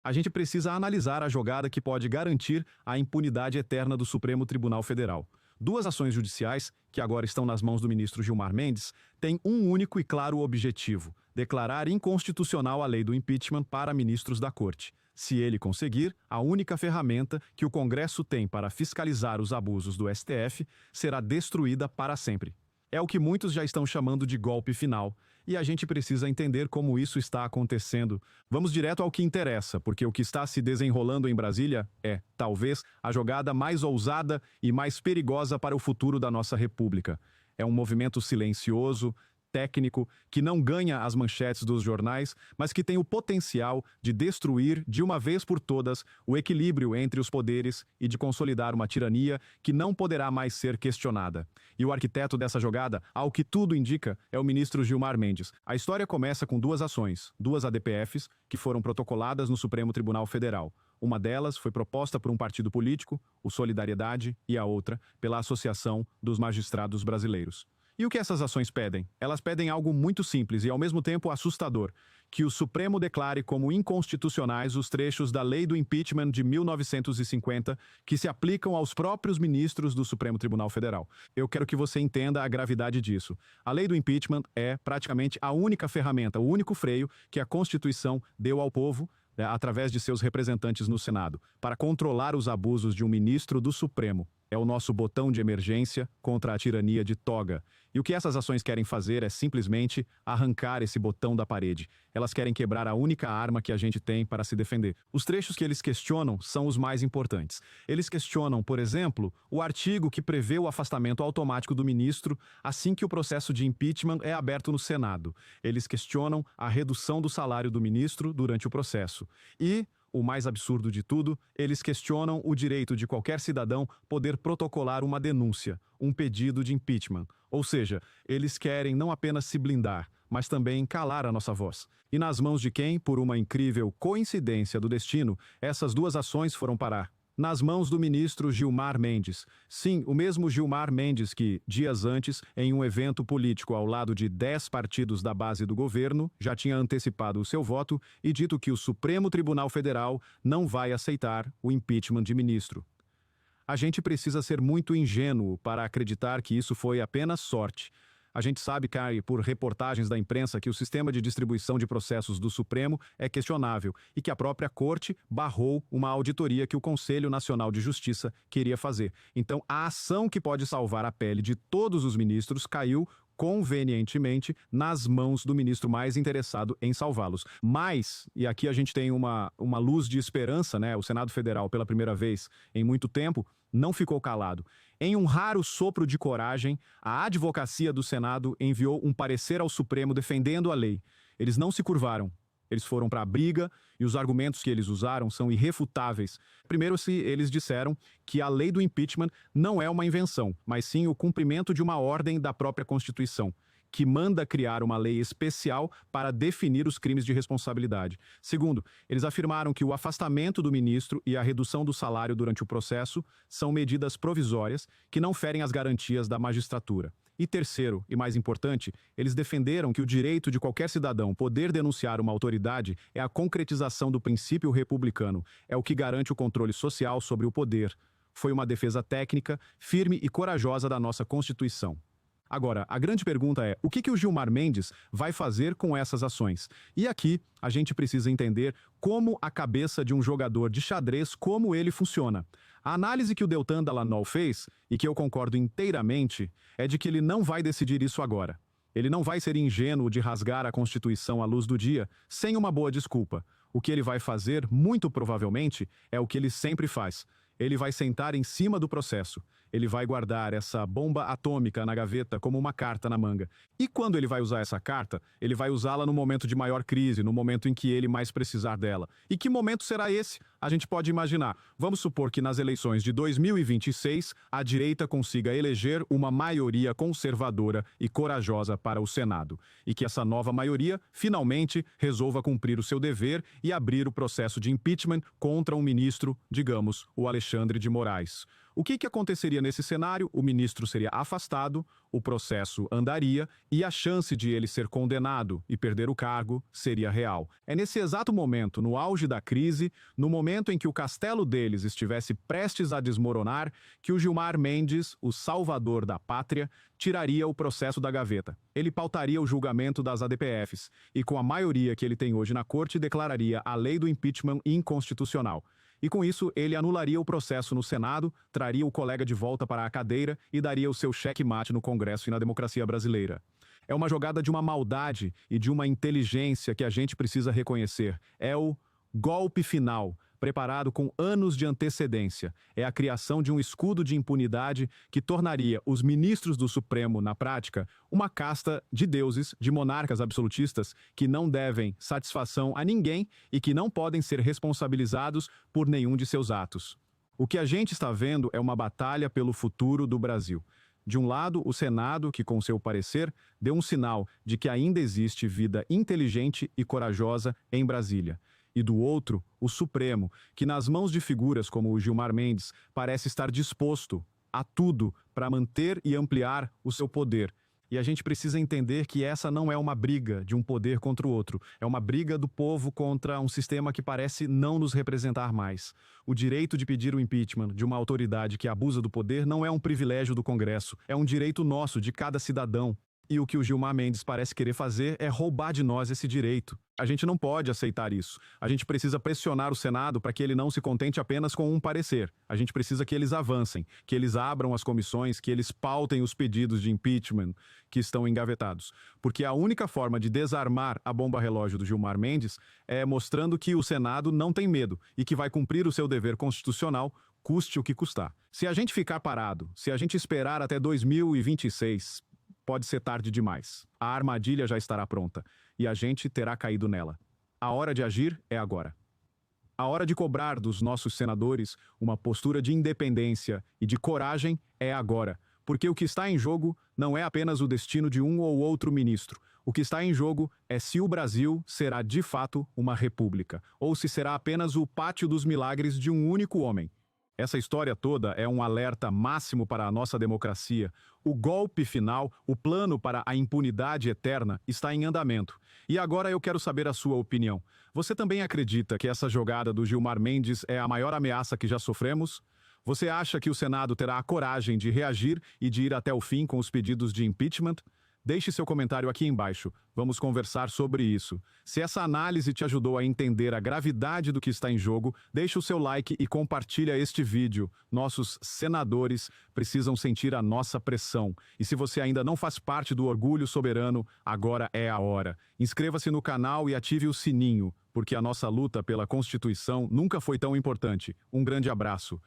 A gente precisa analisar a jogada que pode garantir a impunidade eterna do Supremo Tribunal Federal. Duas ações judiciais, que agora estão nas mãos do ministro Gilmar Mendes, têm um único e claro objetivo: declarar inconstitucional a lei do impeachment para ministros da Corte. Se ele conseguir, a única ferramenta que o Congresso tem para fiscalizar os abusos do STF será destruída para sempre. É o que muitos já estão chamando de golpe final, e a gente precisa entender como isso está acontecendo. Vamos direto ao que interessa, porque o que está se desenrolando em Brasília é, talvez, a jogada mais ousada e mais perigosa para o futuro da nossa República. É um movimento silencioso, técnico, que não ganha as manchetes dos jornais, mas que tem o potencial de destruir, de uma vez por todas, o equilíbrio entre os poderes e de consolidar uma tirania que não poderá mais ser questionada. E o arquiteto dessa jogada, ao que tudo indica, é o ministro Gilmar Mendes. A história começa com duas ações, duas ADPFs, que foram protocoladas no Supremo Tribunal Federal. Uma delas foi proposta por um partido político, o Solidariedade, e a outra pela Associação dos Magistrados Brasileiros. E o que essas ações pedem? Elas pedem algo muito simples e ao mesmo tempo assustador: que o Supremo declare como inconstitucionais os trechos da Lei do Impeachment de 1950 que se aplicam aos próprios ministros do Supremo Tribunal Federal. Eu quero que você entenda a gravidade disso. A Lei do Impeachment é praticamente a única ferramenta, o único freio que a Constituição deu ao povo, através de seus representantes no Senado, para controlar os abusos de um ministro do Supremo. É o nosso botão de emergência contra a tirania de toga. E o que essas ações querem fazer é simplesmente arrancar esse botão da parede. Elas querem quebrar a única arma que a gente tem para se defender. Os trechos que eles questionam são os mais importantes. Eles questionam, por exemplo, o artigo que prevê o afastamento automático do ministro assim que o processo de impeachment é aberto no Senado. Eles questionam a redução do salário do ministro durante o processo. E o mais absurdo de tudo, eles questionam o direito de qualquer cidadão poder protocolar uma denúncia, um pedido de impeachment. Ou seja, eles querem não apenas se blindar, mas também calar a nossa voz. E nas mãos de quem, por uma incrível coincidência do destino, essas duas ações foram parar? Nas mãos do ministro Gilmar Mendes. Sim, o mesmo Gilmar Mendes que, dias antes, em um evento político ao lado de 10 partidos da base do governo, já tinha antecipado o seu voto e dito que o Supremo Tribunal Federal não vai aceitar o impeachment de ministro. A gente precisa ser muito ingênuo para acreditar que isso foi apenas sorte. A gente sabe, Kai, por reportagens da imprensa, que o sistema de distribuição de processos do Supremo é questionável e que a própria Corte barrou uma auditoria que o Conselho Nacional de Justiça queria fazer. Então, a ação que pode salvar a pele de todos os ministros caiu convenientemente nas mãos do ministro mais interessado em salvá-los. Mas, e aqui a gente tem uma luz de esperança, né? O Senado Federal, pela primeira vez em muito tempo, não ficou calado. Em um raro sopro de coragem, a advocacia do Senado enviou um parecer ao Supremo defendendo a lei. Eles não se curvaram. Eles foram para a briga e os argumentos que eles usaram são irrefutáveis. Primeiro, eles disseram que a lei do impeachment não é uma invenção, mas sim o cumprimento de uma ordem da própria Constituição, que manda criar uma lei especial para definir os crimes de responsabilidade. Segundo, eles afirmaram que o afastamento do ministro e a redução do salário durante o processo são medidas provisórias que não ferem as garantias da magistratura. E terceiro, e mais importante, eles defenderam que o direito de qualquer cidadão poder denunciar uma autoridade é a concretização do princípio republicano, é o que garante o controle social sobre o poder. Foi uma defesa técnica, firme e corajosa da nossa Constituição. Agora, a grande pergunta é, o que o Gilmar Mendes vai fazer com essas ações? E aqui, a gente precisa entender como a cabeça de um jogador de xadrez, como ele funciona. A análise que o Deltan Dallagnol fez, e que eu concordo inteiramente, é de que ele não vai decidir isso agora. Ele não vai ser ingênuo de rasgar a Constituição à luz do dia, sem uma boa desculpa. O que ele vai fazer, muito provavelmente, é o que ele sempre faz. Ele vai sentar em cima do processo. Ele vai guardar essa bomba atômica na gaveta como uma carta na manga. E quando ele vai usar essa carta, ele vai usá-la no momento de maior crise, no momento em que ele mais precisar dela. E que momento será esse? A gente pode imaginar. Vamos supor que nas eleições de 2026, a direita consiga eleger uma maioria conservadora e corajosa para o Senado. E que essa nova maioria, finalmente, resolva cumprir o seu dever e abrir o processo de impeachment contra um ministro, digamos, o Alexandre Alexandre de Moraes. O que aconteceria nesse cenário? O ministro seria afastado, o processo andaria e a chance de ele ser condenado e perder o cargo seria real. É nesse exato momento, no auge da crise, no momento em que o castelo deles estivesse prestes a desmoronar, que o Gilmar Mendes, o salvador da pátria, tiraria o processo da gaveta. Ele pautaria o julgamento das ADPFs e, com a maioria que ele tem hoje na corte, declararia a lei do impeachment inconstitucional. E com isso, ele anularia o processo no Senado, traria o colega de volta para a cadeira e daria o seu cheque-mate no Congresso e na democracia brasileira. É uma jogada de uma maldade e de uma inteligência que a gente precisa reconhecer. É o golpe final, preparado com anos de antecedência. É a criação de um escudo de impunidade que tornaria os ministros do Supremo, na prática, uma casta de deuses, de monarcas absolutistas que não devem satisfação a ninguém e que não podem ser responsabilizados por nenhum de seus atos. O que a gente está vendo é uma batalha pelo futuro do Brasil. De um lado, o Senado, que com seu parecer, deu um sinal de que ainda existe vida inteligente e corajosa em Brasília. E do outro, o Supremo, que nas mãos de figuras como o Gilmar Mendes parece estar disposto a tudo para manter e ampliar o seu poder. E a gente precisa entender que essa não é uma briga de um poder contra o outro, é uma briga do povo contra um sistema que parece não nos representar mais. O direito de pedir o impeachment de uma autoridade que abusa do poder não é um privilégio do Congresso, é um direito nosso, de cada cidadão. E o que o Gilmar Mendes parece querer fazer é roubar de nós esse direito. A gente não pode aceitar isso. A gente precisa pressionar o Senado para que ele não se contente apenas com um parecer. A gente precisa que eles avancem, que eles abram as comissões, que eles pautem os pedidos de impeachment que estão engavetados. Porque a única forma de desarmar a bomba relógio do Gilmar Mendes é mostrando que o Senado não tem medo e que vai cumprir o seu dever constitucional, custe o que custar. Se a gente ficar parado, se a gente esperar até 2026... pode ser tarde demais. A armadilha já estará pronta e a gente terá caído nela. A hora de agir é agora. A hora de cobrar dos nossos senadores uma postura de independência e de coragem é agora, porque o que está em jogo não é apenas o destino de um ou outro ministro. O que está em jogo é se o Brasil será de fato uma república, ou se será apenas o pátio dos milagres de um único homem. Essa história toda é um alerta máximo para a nossa democracia. O golpe final, o plano para a impunidade eterna, está em andamento. E agora eu quero saber a sua opinião. Você também acredita que essa jogada do Gilmar Mendes é a maior ameaça que já sofremos? Você acha que o Senado terá a coragem de reagir e de ir até o fim com os pedidos de impeachment? Deixe seu comentário aqui embaixo. Vamos conversar sobre isso. Se essa análise te ajudou a entender a gravidade do que está em jogo, deixe o seu like e compartilha este vídeo. Nossos senadores precisam sentir a nossa pressão. E se você ainda não faz parte do Orgulho Soberano, agora é a hora. Inscreva-se no canal e ative o sininho, porque a nossa luta pela Constituição nunca foi tão importante. Um grande abraço.